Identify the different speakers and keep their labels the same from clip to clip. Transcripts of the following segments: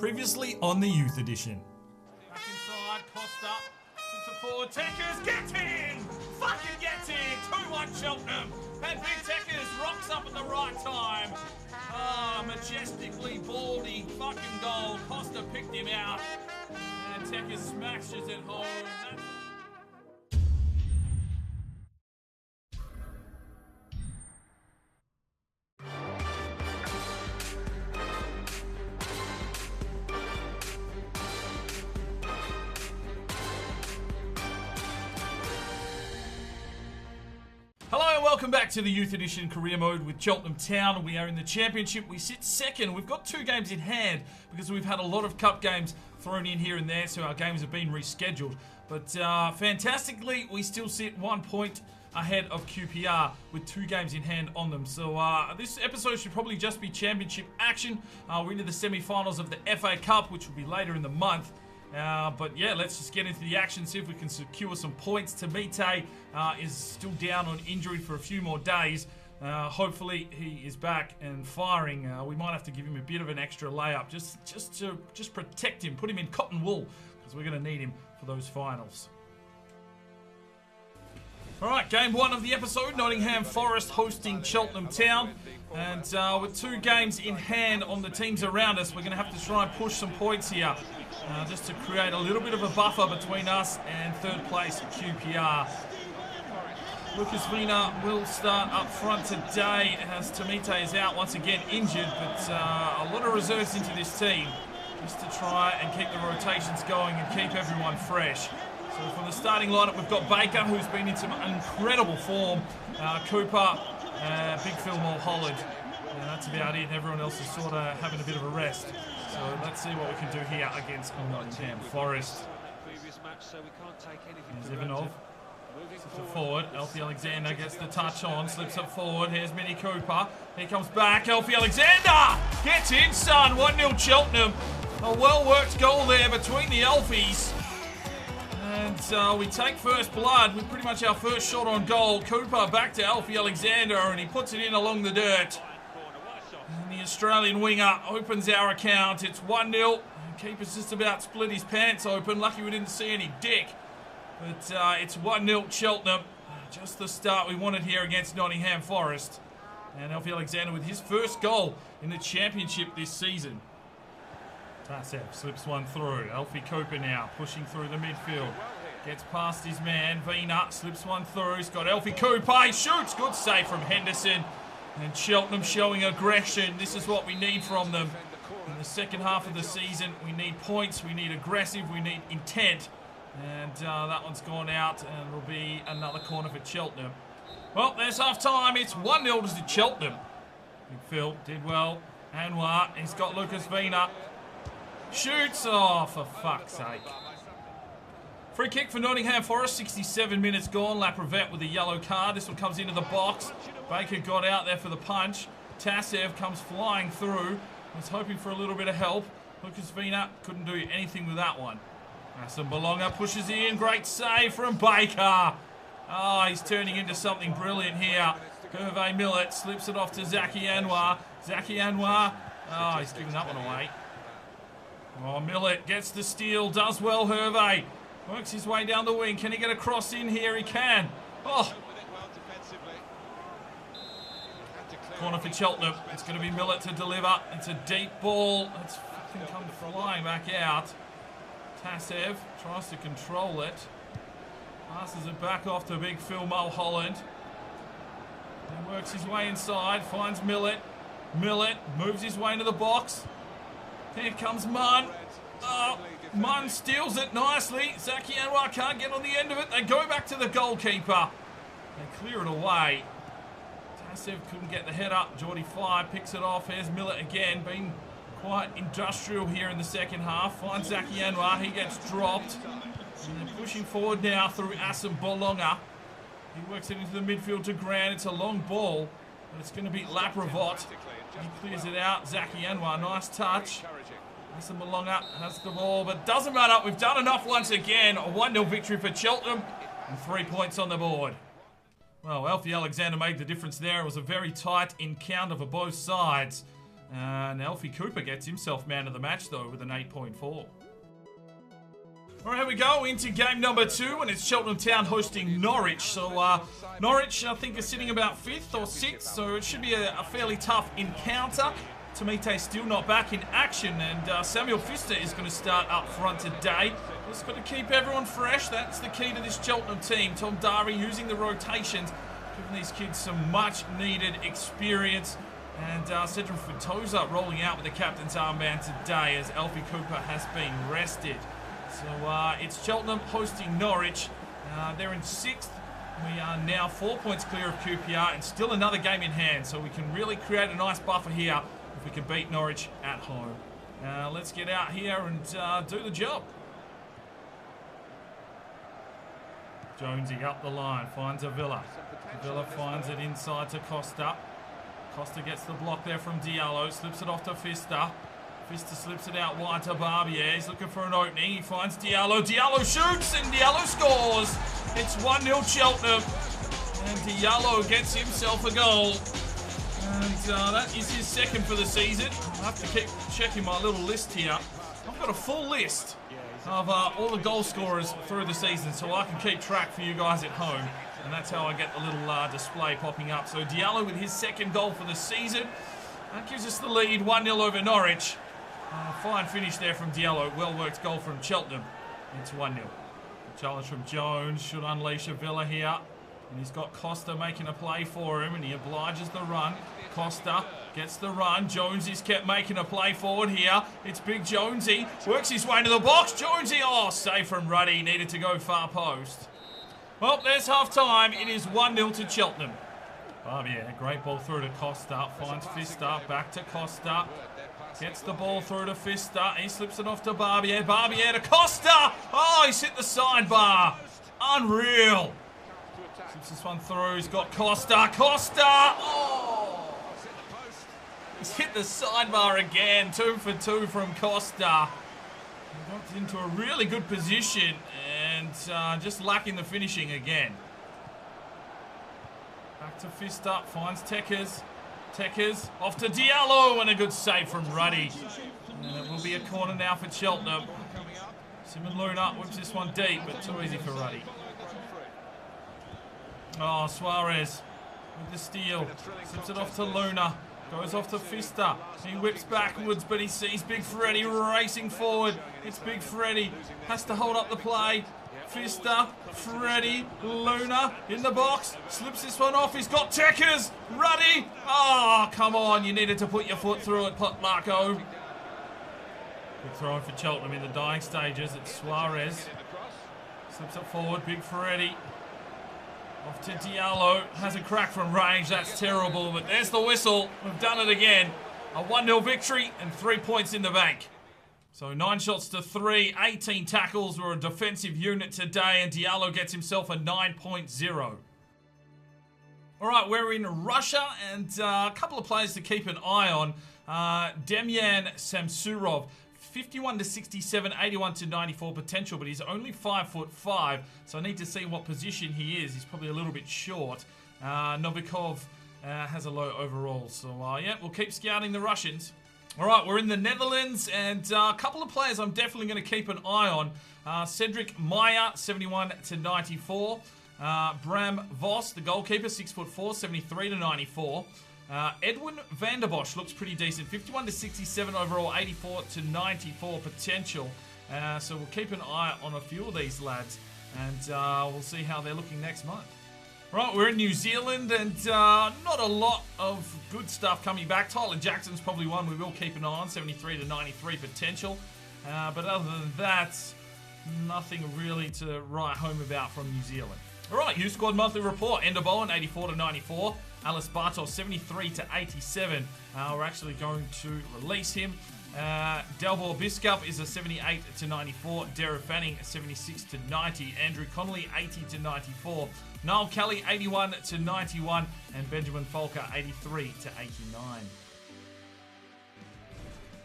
Speaker 1: Previously on the Youth Edition.
Speaker 2: Back inside, Costa. Sits it forward, Tekkers gets in! Fucking gets in! 2-1 Cheltenham. And Big Tekkers rocks up at the right time. Majestically baldy fucking goal. Costa picked him out. And Tekkers smashes it home. Welcome back to the Youth Edition Career Mode with Cheltenham Town. We are in the Championship. We sit second. We've got 2 games in hand because we've had a lot of cup games thrown in here and there, so our games have been rescheduled. But fantastically, we still sit 1 point ahead of QPR with 2 games in hand on them. So this episode should probably just be Championship action. We're into the semi-finals of the FA Cup, which will be later in the month. But yeah, let's just get into the action, see if we can secure some points. Tamite is still down on injury for a few more days. Hopefully he is back and firing. We might have to give him a bit of an extra layup just to protect him, put him in cotton wool, because we're going to need him for those finals. Alright, game 1 of the episode, Nottingham Forest hosting Cheltenham Town. And with 2 games in hand on the teams around us, we're going to have to try and push some points here. Just to create a little bit of a buffer between us and 3rd place QPR. Lucas Vina will start up front today as Tamite is out once again injured, but a lot of reserves into this team just to try and keep the rotations going and keep everyone fresh. So from the starting lineup, we've got Baker, who's been in some incredible form, Cooper, Big Phil Mulholland, and that's about it. Everyone else is sort of having a bit of a rest. So let's see what we can do here against Nottingham Forest. Here's Ivanov. Slips it forward. Ebanks-Landell gets the touch on. Slips it forward. Here's Mini Cooper. He comes back. Ebanks-Landell gets in, son. 1-0 Cheltenham. A well-worked goal there between the Alfies. And we take first blood with pretty much our first shot on goal. Cooper back to Ebanks-Landell, and he puts it in along the dirt. And the Australian winger opens our account. It's 1-0. The keeper's just about split his pants open. Lucky we didn't see any dick. But it's 1-0 Cheltenham. Just the start we wanted here against Nottingham Forest. And Ebanks-Landell with his first goal in the Championship this season. Tasev slips one through. Alfie Cooper now pushing through the midfield. Gets past his man. Vina slips one through. He's got Alfie Cooper. He shoots. Good save from Henderson. And Cheltenham showing aggression. This is what we need from them. In the second half of the season, we need points, we need aggressive, we need intent. And that one's gone out, and it'll be another corner for Cheltenham. Well, there's half time. It's 1-0 to Cheltenham. Big Phil did well. Anwar, he's got Lucas Vina. Shoots. Oh, for fuck's sake. Free kick for Nottingham Forest, 67 minutes gone. Laprevet with a yellow card. This one comes into the box. Baker got out there for the punch. Tasev comes flying through. Was hoping for a little bit of help. Lucas Vina couldn't do anything with that one. Some Bolonga pushes in. Great save from Baker. Oh, he's turning into something brilliant here. Hervé Millet slips it off to Zaki Anwar. Zaki Anwar. Oh, he's giving that one away. Oh, Millet gets the steal. Does well, Hervé. Works his way down the wing. Can he get a cross in here? He can. Oh. Corner for Cheltenham. It's going to be Millet to deliver. It's a deep ball. It's fucking come flying back out. Tasev tries to control it. Passes it back off to Big Phil Mulholland. He works his way inside. Finds Millet. Millet moves his way into the box. Here comes Munn. Munn steals it nicely. Zaki Anwar can't get on the end of it. They go back to the goalkeeper. They clear it away. Tasev couldn't get the head up. Geordie Fly picks it off. Here's Millet again, being quite industrial here in the second half. Finds Zaki Anwar. He gets dropped. And they're pushing forward now through Assam Bolonga. He works it into the midfield to Grant. It's a long ball, but it's going to be Laprevot. He clears it out. Zaki Anwar, nice touch. Assam Bolonga has the ball, but doesn't matter. We've done enough once again. A 1-0 victory for Cheltenham and 3 points on the board. Well, Ebanks-Landell made the difference there. It was a very tight encounter for both sides. And Alfie Cooper gets himself man of the match, though, with an 8.4. All right, here we go into game number 2, and it's Cheltenham Town hosting Norwich. So Norwich, I think, is sitting about 5th or 6th, so it should be a fairly tough encounter. Tomite's still not back in action, and Samuel Pfister is going to start up front today. Just got to keep everyone fresh. That's the key to this Cheltenham team. Thom Darri using the rotations, giving these kids some much-needed experience. And Cedric Fatoza rolling out with the captain's armband today as Alfie Cooper has been rested. So it's Cheltenham hosting Norwich. They're in 6th. We are now 4 points clear of QPR and still another game in hand. So we can really create a nice buffer here if we can beat Norwich at home. Let's get out here and do the job. Jonesy up the line, finds a Villa. Villa finds it inside to Costa. Costa gets the block there from Diallo, slips it off to Pfister. Pfister slips it out wide to Barbier. He's looking for an opening. He finds Diallo. Diallo shoots and Diallo scores. It's 1-0 Cheltenham. And Diallo gets himself a goal. And that is his second for the season. I have to keep checking my little list here. I've got a full list of all the goal scorers through the season, so I can keep track for you guys at home. And that's how I get the little display popping up. So Diallo with his second goal for the season. That gives us the lead, 1-0 over Norwich. Fine finish there from Diallo. Well-worked goal from Cheltenham. It's 1-0. Challenge from Jones should unleash a Villa here. And he's got Costa making a play for him, and he obliges the run. Costa gets the run. Jonesy's kept making a play forward here. It's big Jonesy. Works his way into the box. Jonesy, oh, save from Ruddy. Needed to go far post. Well, there's half-time. It is 1-0 to Cheltenham. Barbier, great ball through to Costa. Finds Pfister. Back to Costa. Gets the ball through to Pfister. He slips it off to Barbier. Barbier to Costa. Oh, he's hit the sidebar. Unreal. Slips this one through. He's got Costa. Costa. Oh. He's hit the sidebar again. 2 for 2 from Costa. He got into a really good position and just lacking the finishing again. Back to Pfister. Finds Tekers. Tekers off to Diallo and a good save from Ruddy. And it will be a corner now for Cheltenham. Simon Luna whips this one deep, but too easy for Ruddy. Oh, Suarez with the steal. Slips it off to Luna. Goes off to Pfister. He whips backwards, but he sees Big Freddy racing forward. It's Big Freddy. Has to hold up the play. Pfister, Freddy, Luna in the box. Slips this one off. He's got Tekers. Ruddy. Oh, come on. You needed to put your foot through it, Marco. Good throw for Cheltenham in the dying stages. It's Suarez. Slips it forward. Big Freddy. Off to Diallo. Has a crack from range. That's terrible. But there's the whistle. We've done it again. A 1-0 victory and 3 points in the bank. So 9 shots to 3. 18 tackles. We're a defensive unit today. And Diallo gets himself a 9.0. All right, we're in Russia. And a couple of players to keep an eye on. Demyan Samsurov. 51 to 67, 81 to 94 potential, but he's only 5'5", so I need to see what position he is. He's probably a little bit short. Novikov has a low overall, so yeah, we'll keep scouting the Russians. All right, we're in the Netherlands, and a couple of players I'm definitely going to keep an eye on. Cedric Meyer, 71 to 94. Bram Vos, the goalkeeper, 6'4", 73 to 94. Edwin van der Bosch looks pretty decent. 51 to 67 overall, 84 to 94 potential. So we'll keep an eye on a few of these lads, and we'll see how they're looking next month. Right, we're in New Zealand, and not a lot of good stuff coming back. Tyler Jackson's probably one we will keep an eye on, 73 to 93 potential. But other than that, nothing really to write home about from New Zealand. All right, U-Squad monthly report. Ender Bowen, 84 to 94. Alice Bartos, 73 to 87. We're actually going to release him. Dalbor Biscup is a 78 to 94. Darragh Fanning, 76 to 90. Andrew Connolly, 80 to 94. Niall Kelly, 81 to 91. And Benjamin Folker, 83 to 89.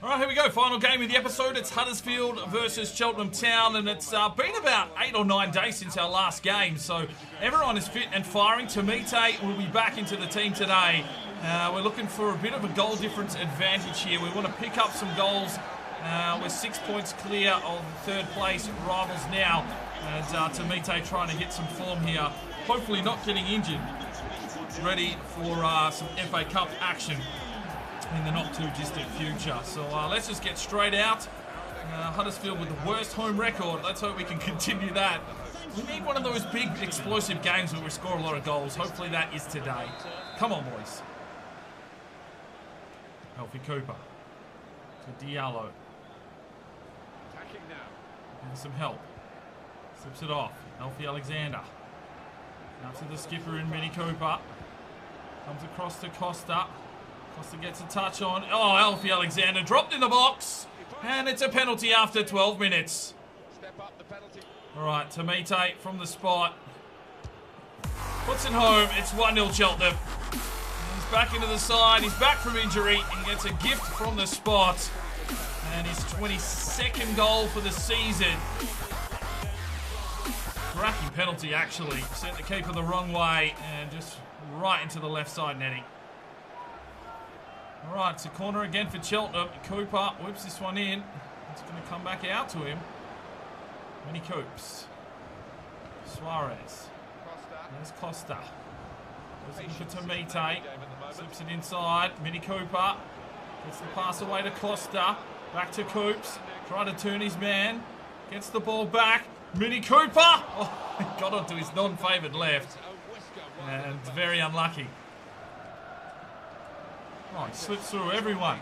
Speaker 2: All right, here we go. Final game of the episode. It's Huddersfield versus Cheltenham Town, and it's been about 8 or 9 days since our last game, so everyone is fit and firing. Tomite will be back into the team today. We're looking for a bit of a goal difference advantage here. We want to pick up some goals. We're 6 points clear of third place rivals now. And Tamite trying to get some form here. Hopefully not getting injured. Ready for some FA Cup action in the not too distant future. So let's just get straight out. Huddersfield with the worst home record. Let's hope we can continue that. We need one of those big explosive games where we score a lot of goals. Hopefully that is today. Come on, boys. Alfie Cooper to Diallo. And some help. Slips it off. Alfie Alexander. Now to the skipper in Mini Cooper. Comes across to Costa. Costa gets a touch on. Oh, Alfie Alexander dropped in the box. And it's a penalty after 12 minutes. All right, Tamite from the spot. Puts it home. It's 1-0 Cheltenham. He's back into the side. He's back from injury and gets a gift from the spot. And his 22nd goal for the season. Cracking penalty, actually. Sent the keeper the wrong way and just right into the left side netting. All right, it's a corner again for Cheltenham. Cooper whips this one in. It's going to come back out to him. Mini Coops. Suarez. There's Costa. Looking for Tamite. Slips it inside. Mini Cooper. Gets the pass away to Costa. Back to Coops. Try to turn his man. Gets the ball back. Mini Cooper. Oh, got onto his non-favoured left. And very unlucky. Oh, he slips through everyone.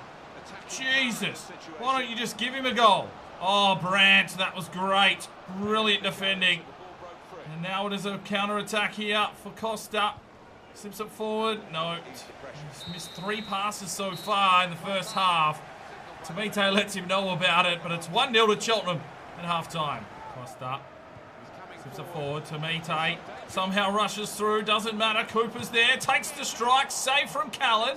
Speaker 2: Jesus. Why don't you just give him a goal? Oh, Brandt, that was great. Brilliant defending. And now it is a counter-attack here for Costa. Slips it forward. No. He's missed 3 passes so far in the first half. Tamite lets him know about it, but it's 1-0 to Cheltenham at half-time. Costa slips it forward. Tamite somehow rushes through. Doesn't matter. Cooper's there. Takes the strike. Save from Callan.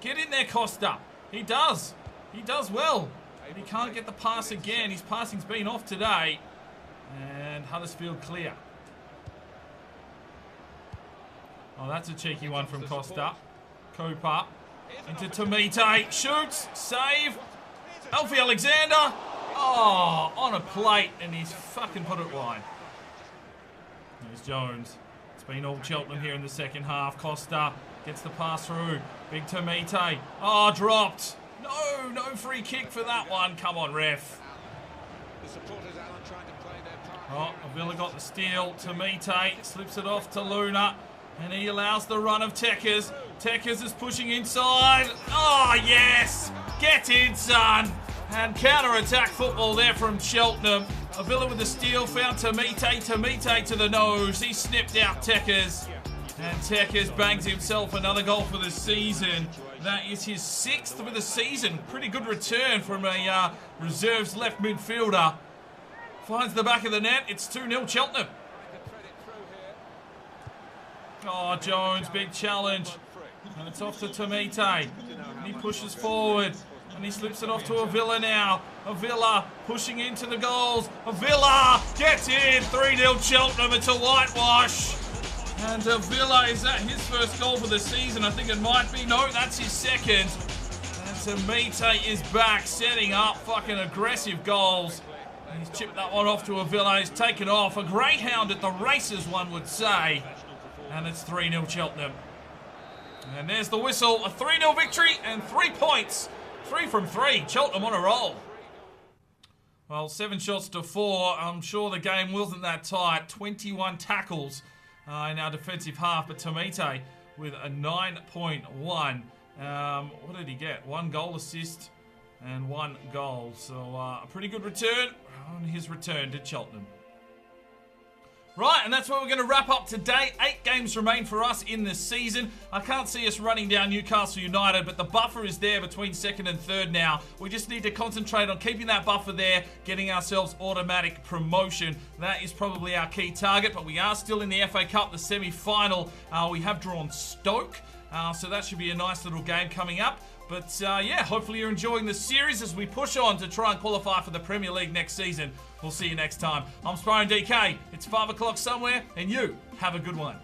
Speaker 2: Get in there, Costa. He does. He does well. But he can't get the pass again. His passing's been off today. And Huddersfield clear. Oh, that's a cheeky one from Costa. Cooper. Into Tamite. Shoots. Save. Alfie Alexander. Oh, on a plate. And he's fucking put it wide. There's Jones. It's been all Cheltenham here in the second half. Costa gets the pass through. Big Tamite. Oh, dropped. No free kick for that one. Come on, ref. Oh, Avila got the steal. Tamite slips it off to Luna. And he allows the run of Tekers. Tekers is pushing inside. Oh, yes. Get in, son. And counter-attack football there from Cheltenham. Avila with the steal. Found Tamite. Tamite to the nose. He snipped out Tekers. And Tekers bangs himself another goal for the season. That is his 6th for the season. Pretty good return from a reserves left midfielder. Finds the back of the net. It's 2-0 Cheltenham. Oh, Jones, big challenge. And it's off to Tamite. And he pushes forward. And he slips it off to Avila now. Avila pushing into the goals. Avila gets in. 3-0 Cheltenham. It's a whitewash. And Avila, is that his first goal for the season? I think it might be. No, that's his second. And Tamite is back, setting up fucking aggressive goals. And he's chipped that one off to Avila. He's taken off. A greyhound at the races, one would say. And it's 3-0 Cheltenham. And there's the whistle. A 3-0 victory and 3 points. 3 from 3. Cheltenham on a roll. Well, 7 shots to 4. I'm sure the game wasn't that tight. 21 tackles in our defensive half, but Tamite with a 9.1. What did he get? 1 goal assist and 1 goal. So a pretty good return on his return to Cheltenham. Right, and that's where we're going to wrap up today. 8 games remain for us in this season. I can't see us running down Newcastle United, but the buffer is there between 2nd and 3rd now. We just need to concentrate on keeping that buffer there, getting ourselves automatic promotion. That is probably our key target, but we are still in the FA Cup, the semi-final. We have drawn Stoke, so that should be a nice little game coming up. But yeah, hopefully you're enjoying the series as we push on to try and qualify for the Premier League next season. We'll see you next time. I'm Spyro DK. It's 5 o'clock somewhere, and you have a good one.